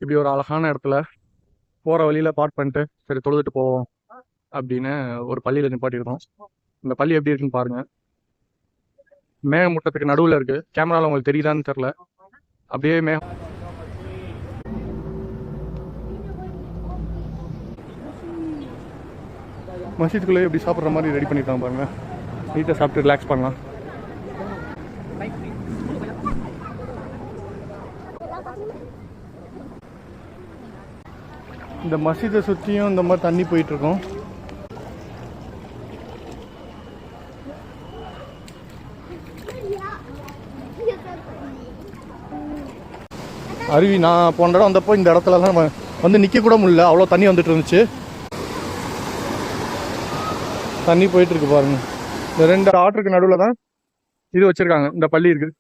இப்படி ஒரு அழகான இடத்துல போகிற வழியில் பார்க் பண்ணிட்டு சரி தொழுதுட்டு போவோம் அப்படின்னு ஒரு பள்ளியில் நிப்பாட்டியிருக்கோம். இந்த பள்ளி எப்படி இருக்குன்னு பாருங்கள். மேகமூட்டத்துக்கு நடுவில் இருக்குது. கேமராவில் உங்களுக்கு தெரியுதான்னு தெரில. அப்படியே மசீதுக்குள்ளே எப்படி சாப்பிட்ற மாதிரி ரெடி பண்ணியிருக்காங்க பாருங்கள். நீட்டாக சாப்பிட்டு ரிலாக்ஸ் பண்ணலாம். இந்த மசீதை சுற்றியும் இந்த மாதிரி தண்ணி போயிட்டுருக்கோம். அருவி நான் போன இடம் வந்தப்போ இந்த இடத்துலலாம் வந்து நிற்க கூட முடியல, அவ்வளோ தண்ணி வந்துட்டு இருந்துச்சு. தண்ணி போயிட்டுருக்கு பாருங்க. இந்த 2 ஆற்றுக்கு நடுவில் தான் இது வச்சுருக்காங்க, இந்த பள்ளி இருக்குது.